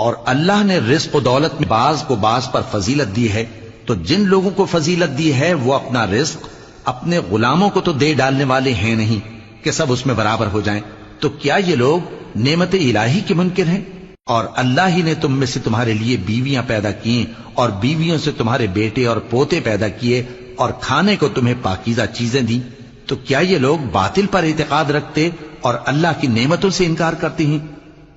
اور اللہ نے رزق و دولت میں بعض کو بعض پر فضیلت دی ہے، تو جن لوگوں کو فضیلت دی ہے وہ اپنا رزق اپنے غلاموں کو تو دے ڈالنے والے ہیں نہیں کہ سب اس میں برابر ہو جائیں، تو کیا یہ لوگ نعمت الہی کے منکر ہیں؟ اور اللہ ہی نے تم میں سے تمہارے لیے بیویاں پیدا کی اور بیویوں سے تمہارے بیٹے اور پوتے پیدا کیے اور کھانے کو تمہیں پاکیزہ چیزیں دیں، تو کیا یہ لوگ باطل پر اعتقاد رکھتے اور اللہ کی نعمتوں سے انکار کرتے ہیں؟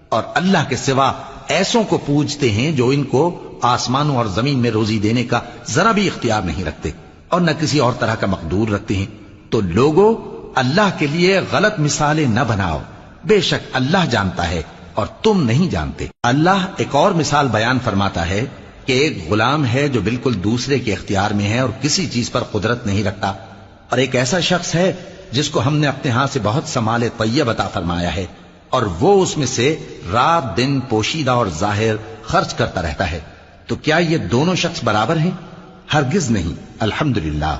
اور اللہ کے سوا ایسوں کو پوجتے ہیں جو ان کو آسمانوں اور زمین میں روزی دینے کا ذرا بھی اختیار نہیں رکھتے اور نہ کسی اور طرح کا مقدور رکھتے ہیں۔ تو لوگوں، اللہ کے لیے غلط مثالیں نہ بناؤ، بے شک اللہ جانتا ہے اور تم نہیں جانتے۔ اللہ ایک اور مثال بیان فرماتا ہے کہ ایک غلام ہے جو بالکل دوسرے کے اختیار میں ہے اور کسی چیز پر قدرت نہیں رکھتا، اور ایک ایسا شخص ہے جس کو ہم نے اپنے ہاں سے بہت سا مال طیب عطا فرمایا ہے اور وہ اس میں سے رات دن پوشیدہ اور ظاہر خرچ کرتا رہتا ہے، تو کیا یہ دونوں شخص برابر ہیں؟ ہرگز نہیں، الحمدللہ،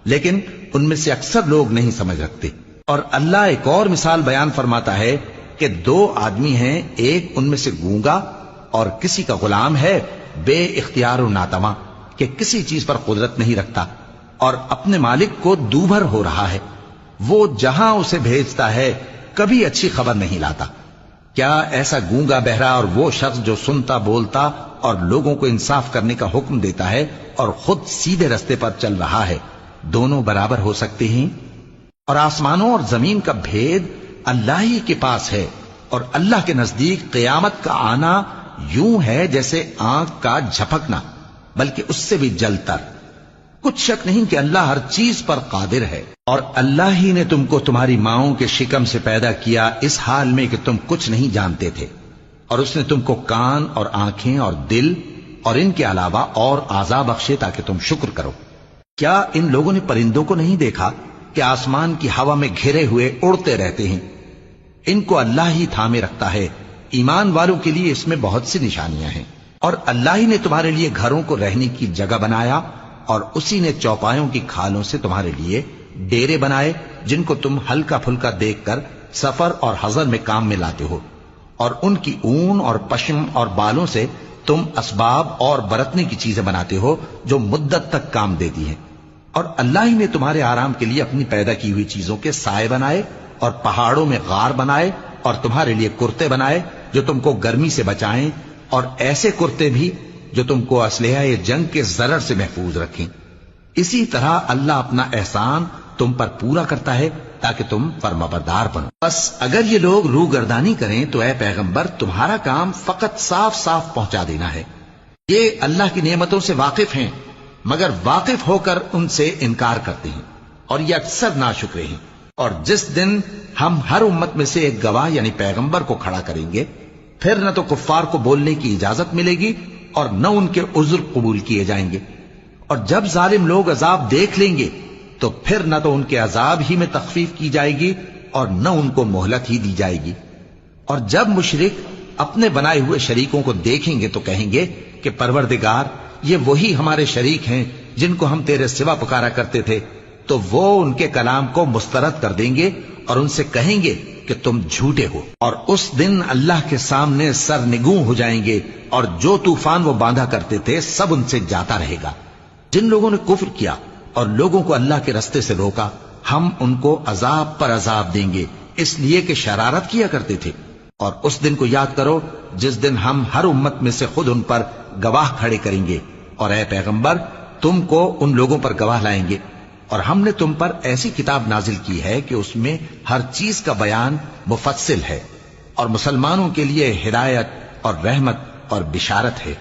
لیکن ان میں سے اکثر لوگ نہیں سمجھ رکھتے۔ اور اللہ ایک اور مثال بیان فرماتا ہے کہ دو آدمی ہیں، ایک ان میں سے گونگا اور کسی کا غلام ہے بے اختیار و ناتواں کہ کسی چیز پر قدرت نہیں رکھتا اور اپنے مالک کو دوبھر ہو رہا ہے، وہ جہاں اسے بھیجتا ہے کبھی اچھی خبر نہیں لاتا۔ کیا ایسا گونگا بہرا اور وہ شخص جو سنتا بولتا اور لوگوں کو انصاف کرنے کا حکم دیتا ہے اور خود سیدھے رستے پر چل رہا ہے، دونوں برابر ہو سکتے ہیں؟ اور آسمانوں اور زمین کا بھید اللہ ہی کے پاس ہے، اور اللہ کے نزدیک قیامت کا آنا یوں ہے جیسے آنکھ کا جھپکنا، بلکہ اس سے بھی جلتر۔ کچھ شک نہیں کہ اللہ ہر چیز پر قادر ہے۔ اور اللہ ہی نے تم کو تمہاری ماؤں کے شکم سے پیدا کیا اس حال میں کہ تم کچھ نہیں جانتے تھے، اور اس نے تم کو کان اور آنکھیں اور دل اور ان کے علاوہ اور اعضاء بخشے تاکہ تم شکر کرو۔ کیا ان لوگوں نے پرندوں کو نہیں دیکھا کہ آسمان کی ہوا میں گھرے ہوئے اڑتے رہتے ہیں؟ ان کو اللہ ہی تھامے رکھتا ہے۔ ایمان والوں کے لیے اس میں بہت سی نشانیاں ہیں۔ اور اللہ ہی نے تمہارے لیے گھروں کو رہنے کی جگہ بنایا، اور اسی نے چوپایوں کی کھالوں سے تمہارے لیے ڈیرے بنائے جن کو تم ہلکا پھلکا دیکھ کر سفر اور حضر میں کام میں لاتے ہو، اور ان کی اون اور پشم اور بالوں سے تم اسباب اور برتنے کی چیزیں بناتے ہو جو مدت تک کام دیتی ہیں۔ اور اللہ ہی نے تمہارے آرام کے لیے اپنی پیدا کی ہوئی چیزوں کے سائے بنائے اور پہاڑوں میں غار بنائے اور تمہارے لیے کرتے بنائے جو تم کو گرمی سے بچائیں، اور ایسے کرتے بھی جو تم کو اسلحہ جنگ کے ضرر سے محفوظ رکھیں۔ اسی طرح اللہ اپنا احسان تم پر پورا کرتا ہے تاکہ تم فرمانبردار بنو۔ بس اگر یہ لوگ روگردانی کریں تو اے پیغمبر تمہارا کام فقط صاف صاف پہنچا دینا ہے۔ یہ اللہ کی نعمتوں سے واقف ہیں مگر واقف ہو کر ان سے انکار کرتے ہیں، اور یہ اکثر ناشکرے ہیں۔ اور جس دن ہم ہر امت میں سے ایک گواہ یعنی پیغمبر کو کھڑا کریں گے، پھر نہ تو کفار کو بولنے کی اجازت ملے گی اور نہ ان کے عذر قبول کیے جائیں گے۔ اور جب ظالم لوگ عذاب دیکھ لیں گے تو پھر نہ تو ان کے عذاب ہی میں تخفیف کی جائے گی اور نہ ان کو مہلت ہی دی جائے گی۔ اور جب مشرک اپنے بنائے ہوئے شریکوں کو دیکھیں گے تو کہیں گے کہ پروردگار، یہ وہی ہمارے شریک ہیں جن کو ہم تیرے سوا پکارا کرتے تھے، تو وہ ان کے کلام کو مسترد کر دیں گے اور ان سے کہیں گے کہ تم جھوٹے ہو۔ اور اس دن اللہ کے سامنے سرنگوں ہو جائیں گے، اور جو طوفان وہ باندھا کرتے تھے سب ان سے جاتا رہے گا۔ جن لوگوں نے کفر کیا اور لوگوں کو اللہ کے رستے سے روکا، ہم ان کو عذاب پر عذاب دیں گے اس لیے کہ شرارت کیا کرتے تھے۔ اور اس دن کو یاد کرو جس دن ہم ہر امت میں سے خود ان پر گواہ کھڑے کریں گے، اور اے پیغمبر تم کو ان لوگوں پر گواہ لائیں گے۔ اور ہم نے تم پر ایسی کتاب نازل کی ہے کہ اس میں ہر چیز کا بیان مفصل ہے، اور مسلمانوں کے لیے ہدایت اور رحمت اور بشارت ہے۔